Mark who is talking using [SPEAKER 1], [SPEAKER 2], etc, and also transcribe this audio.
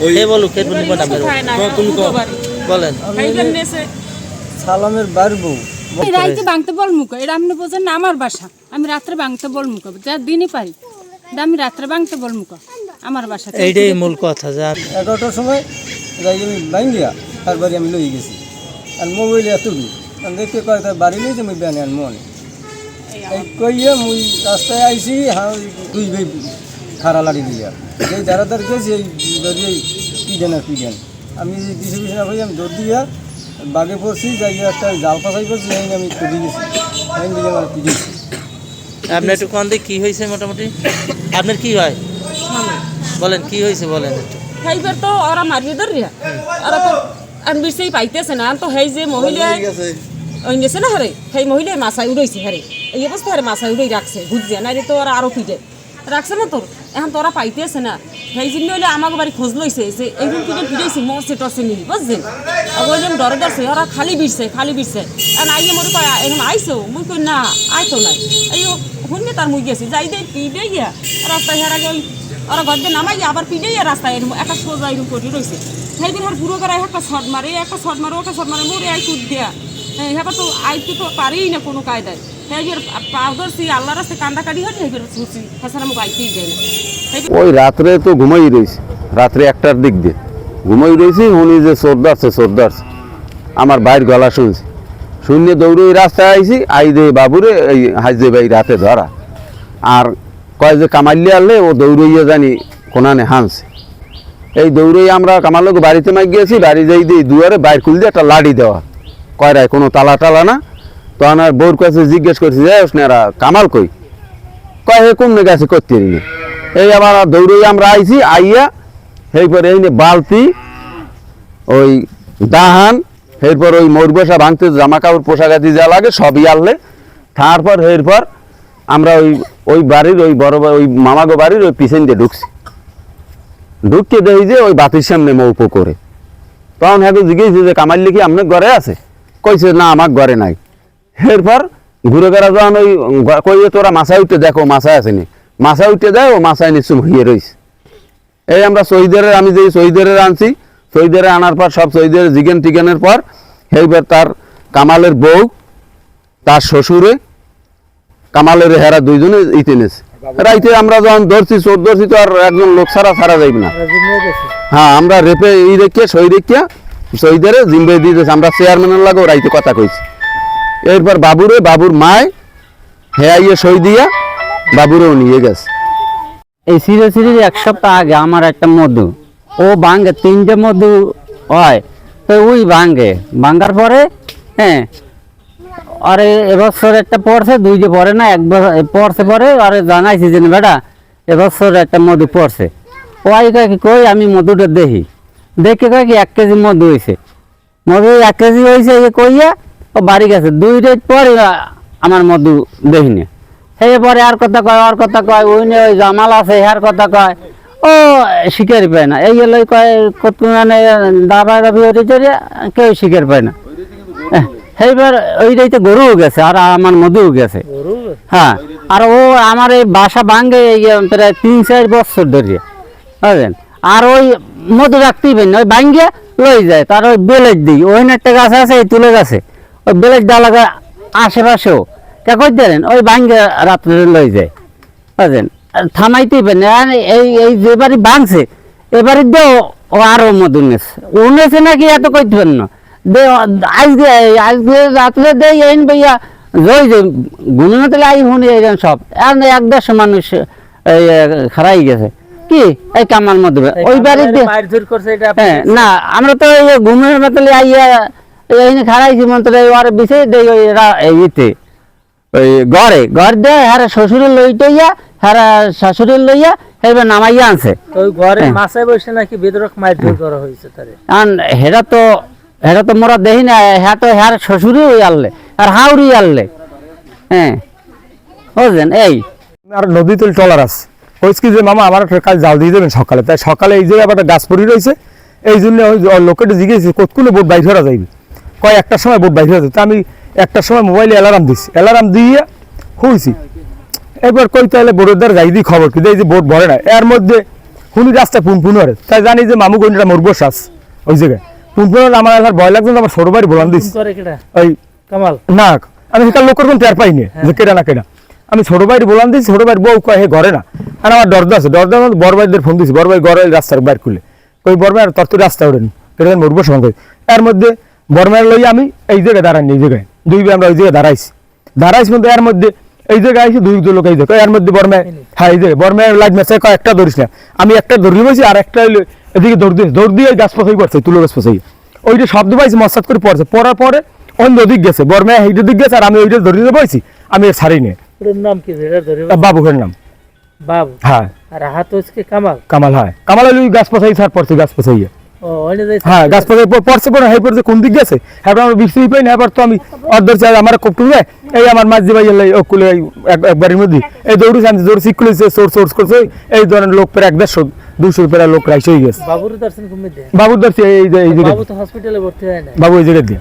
[SPEAKER 1] এই বলো কে তুমি কথা বলেন
[SPEAKER 2] সালামের বাড়বো
[SPEAKER 3] এই রাইতে ভাঙতে বলমুক এটা আপনি বোঝেন না আমার বাসা আমি রাত্রে ভাঙতে বলমুক যা দিনই পারি আমি রাত্রে ভাঙতে বলমুক আমার বাসা
[SPEAKER 1] এইটাই মূল কথা যা
[SPEAKER 2] 11টার সময় যাই আমি ভাঙ্গিয়া তারপরে আমি লই গেছি আর মোবাইল এতটুকু দেখতে কয় তার বাড়ি নেই যে মুই বেনে আর মনে এই কইয়া মুই রাস্তায় আইসি হ্যাঁ দুই ভাই খাড়া লাড়ি দিয়া এই যারা গেছি এই পিডেন আর পিডেন আমি দিশে পিছনে ভাই আমি দৌড় দিয়া বাগে পড়ছি যাই একটা জাল পাশাই পড়ছি এই আমি খুঁজে গেছি এই দিকে আমার পিড়েছি।
[SPEAKER 1] আপনার একটু কোন দিক কি হয়েছে মোটামুটি আপনার কি হয় বলেন কি হয়েছে বলেন একটু
[SPEAKER 4] এইবার তো ওরা মারিয়ে ধরিয়া ওরা তো আনবিসেই পাইতেছে না তো হেই যে মহিলা ওই গেছে না হারে সেই মহিলায় মাছাই উড়াইছে হারে এই অবস্থা হারে মাছাই উড়াই রাখছে বুঝছে না তো ওরা আরো পিটে রাখছে না তোর এখন তো ওরা পাইতেছে না সেই জন্য হইলে আমাকে বাড়ি খোঁজ লইছে যে এইরকম পিটে পিটাইছি মরছে টরছে নিলি বুঝছেন ওইরকম ডরে ডরছে ওরা খালি বিড়ছে আর আইয়ে মরে কয় এখন আইসো মুই কই না আইতো নাই এই শুনে তার মুই গেছি যাই দেয় পিটে গিয়া রাস্তায় হেরা গেল ওরা গদ্দে নামাই আবার পিটে গিয়া রাস্তায় এরকম একটা সোজা এরকম করে রয়েছে সেইদিন ওর পুরো করে একটা শট মারে ওটা শট মারে মরে আই কুদ দেয়া হ্যাঁ তো আইতে তো পারেই না কোনো কায়দায় হ্যাঁ পাও ধরছি আল্লাহ রাস্তায় কান্দা কাটি হয় হয়ে ছুটছি তাছাড়া আমাকে আইতেই যায় না
[SPEAKER 5] ওই রাত্রে তো ঘুমাই রয়েছে রাত্রে 1টার দিক দিয়ে ঘুমাই রয়েছি উনি যে সর্দার আমার বাইর গলা শুনে দৌড়ে রাস্তায় আইছি আই দে বাবুরে এই হাজে ভাই রাতে ধরা আর কয় যে কামাল্লি আনলে ও দৌড়ইয়া জানি কোনানে হানছে এই দৌড়েই আমরা কামাল লোক বাড়িতে মাই গিয়েছি বাড়ি যাই দিয়ে দুয়ারে বাইর খুল দিয়ে একটা লাড়ি দেওয়া কয় রায় কোনো তালা টালা না তো আমার বউর কাছে জিজ্ঞেস করছি যাই ওরা কামাল কই কয় হে কমনে গেছে করতে এই আবার দৌড়েই আমরা আইছি আইয়া এরপর এই বালতি ওই দাহান এরপর ওই মরবসা ভাঙতে জামা কাপড় পোশাকাদি যা লাগে সবই আনলে তারপর এরপর আমরা ওই বাড়ির ওই বড় ওই মামাগো বাড়ির ওই পিছন দিয়ে ঢুকতে দেখি যে ওই বাতির সামনে মৌপো করে তখন হ্যাঁ জিজ্ঞেস যে কামাল্লি কি আপনার ঘরে আছে কইছে না আমার ঘরে নাই এরপর ঘুরে বেড়া যখন ওই কইয়ে তোরা মাছায় উঠতে দেখো মাছায় আসেনি মাছায় উঠতে দেয় ও মাছায় নিশ্চয় হইয়ে রয়েছে এই আমরা আমি যে শহীদের আনছি শহীদের আনার পর সব শহীদের জিগেন টিগেনের পর এইবার তার কামালের বউ তার শ্বশুরে কামালের হেরা দুইজনে ইতেনেছে রাইতে আমরা যখন চোর ধরছি তো আর একজন লোক ছাড়া যাইব না হ্যাঁ আমরা রেপে শহীদের জিম্বে দিয়ে দিয়েছি আমরা চেয়ারম্যানের লাগেও রাইতে কথা কইছি এরপর বাবুর মায় হেয়াইয়ে সই দিয়া বাবুরেও নিয়ে গেছে
[SPEAKER 6] এই সিরিজ 1 সপ্তাহ আগে আমার একটা মধু ও ভাঙে 3টে মধু হয় তো ওই ভাঙার পরে হ্যাঁ আরে এবছর একটা পড়ছে 2 যে পড়ে না 1 বছর পড়ছে পরে আরে জানাইছি যে বেটা এবছর একটা মধু পড়ছে ওই কই আমি মধুটা দেখে কয় কি 1 কেজি মধু হয়েছে 1 কেজি হয়েছে কইয়া ও বাড়ি গেছে 2 রাত পরে আমার মধু দেখিনি সেই পরে আর কথা কয় ওই জামাল আছে আর কথা কয় ও শিকারি পায় না এই হলো কয় কত মানে দাবি কেউ শিকার পায় না সেইবার ওইটাইতে গরুও গেছে আর আমার মধুও গেছে হ্যাঁ আর ও আমার এই বাসা ভাঙে প্রায় 3-4 বছর ধরে বুঝলেন আর ওই মধু রাখতেই পারি না ওই ভাঙ্গে লই যায় তার ওই বেলেট দিই ওই একটা গাছ আছে এই তুলে গাছে ওই বেলেট ডালা আশেপাশেও কে কই দেন ওই ভাঙ্গে রাত্রে লই যায় বুঝলেন থামাইতেই পারি না এই যে বাড়ি ভাঙছে এবারে দেও ও আরো মধু নেছে উনেছে নাকি এত কইতে পারেন না আজকে রাত্রে দেয় এই ভাইয়া জয় যে ঘুমিয়ে তাহলে আই শুনি সব 1-1.5 মানুষ খারাই গেছে কি এই কামার মধ্যে ওই বাড়িতে হ্যাঁ না আমরা তো ঘুমিয়ে তাহলে আইয়া খারাইছি মন্ত্রে আর বিষয় দেয় ইতে ওই ঘর দেয় হারা শ্বশুরের লইটাইয়া হারা শাশুড়ের লইয়া এবার নামাইয়া আনছে
[SPEAKER 1] ওই ঘরে মাছায় বসে নাকি বেদরক মারধর করা হয়েছে তারে
[SPEAKER 6] হেরা তো মোরা দেখি না হ্যাঁ তো হ্যাঁ শ্বশুরই আনলে আর হাউরি আনলে হ্যাঁ বুঝলেন এই
[SPEAKER 7] আর নদী তুল টলার আছে ওই কি যে মামা আমার কাজ জাল দিয়ে দেবেন সকালে তাই সকালে এই যে আবার গাছ পড়ি রয়েছে এই জন্য ওই লোকেটা জিজ্ঞেস কতগুলো বোট বাইর হরা যাইবে কয় 1টার সময় বোট বাইর হয়ে যাবে আমি 1টার সময় মোবাইলে অ্যালার্ম দিয়ে হয়েছি এবার কই তাহলে বোটের দ্বার যাই দিই খবর কিন্তু এই যে বোট ভরে না এর মধ্যে শুনি রাস্তা পুনপুনরে তাই জানি যে মামু গন্ডিটা মরবো শ্বাস ওই জায়গায় পুনপুনর আমার এলাকার ভয় লাগছে আমার ছোট ভাই বলান দিস
[SPEAKER 1] করে কেডা
[SPEAKER 7] ওই
[SPEAKER 1] কামাল
[SPEAKER 7] না আমি সেখানে লোকের কোন টের পাইনি যে কেডা না কেডা আমি ছোট ভাইয়ের বলান দিয়েছি ছোট ভাইয়ের বউ কয় হে ঘরে না আর আমার দরজা আছে দরজার মধ্যে বড় ভাইদের ফোন দিয়েছি বড় ভাই ঘরে রাস্তার বাইর খুলে কই বড় ভাই আর তোর তো রাস্তা ওঠেন কেটে মরবো সঙ্গে এর মধ্যে বড় ভাইয়ের লই আমি এই জায়গায় দাঁড়াইনি এই জায়গায় দুই ভাই আমরা ওই জায়গায় দাঁড়াইছি মধ্যে এর মধ্যে এই জায়গায় আইসি দুই লোক এই জায়গায় এর মধ্যে বড় ভাই হ্যাঁ এই জায়গায় বড় ভাইয়ের লাইট মেসে কয় একটা ধরিস না আমি একটা ধরি বসি আর একটা এদিকে দৌড় দিয়ে গাছ পছাই পড়ছে তুলো গাছ পছাই ওইটা শব্দ পাইছি মশাদ করে পড়ছে পড়ার পরে অন্য দিক গেছে বড় ভাই এইটা দিক গেছে আর আমি ওইটা ধরে দিয়ে বসি আমি ছাড়ি নি
[SPEAKER 1] ওর নাম কি এটা ধরে
[SPEAKER 7] বাবুঘের নাম
[SPEAKER 1] বাবু
[SPEAKER 7] হ্যাঁ
[SPEAKER 1] আর হাত হচ্ছে কামাল
[SPEAKER 7] কামাল হয় কামাল হলে গাছ পছাই ছাড় পড়ছে গাছ পছাইয়ে
[SPEAKER 1] ও ওইনে যাই
[SPEAKER 7] হ্যাঁ গাছ পছাই পড়ছে পরে হাই পড়ছে কোন দিক গেছে হ্যাঁ আমরা বৃষ্টি পাই না এবার তো আমি অর্ধেক চাই আমার কপটু যায় এই আমার মাঝি ভাই এলে ওকুলে একবারের মধ্যে এই দৌড়েছে আমি দৌড় শিখ খুলেছে সোর্স করছে এই ধরনের লোক প্রায় 150-200 প্রায় লোক রাইস হয়ে গেছে
[SPEAKER 1] বাবুর দর্শন কমে দে
[SPEAKER 7] বাবুর দর্শি এই যে
[SPEAKER 1] বাবু তো হসপিটালে ভর্তি হয় না
[SPEAKER 7] বাবু এই জায়গায় দিয়ে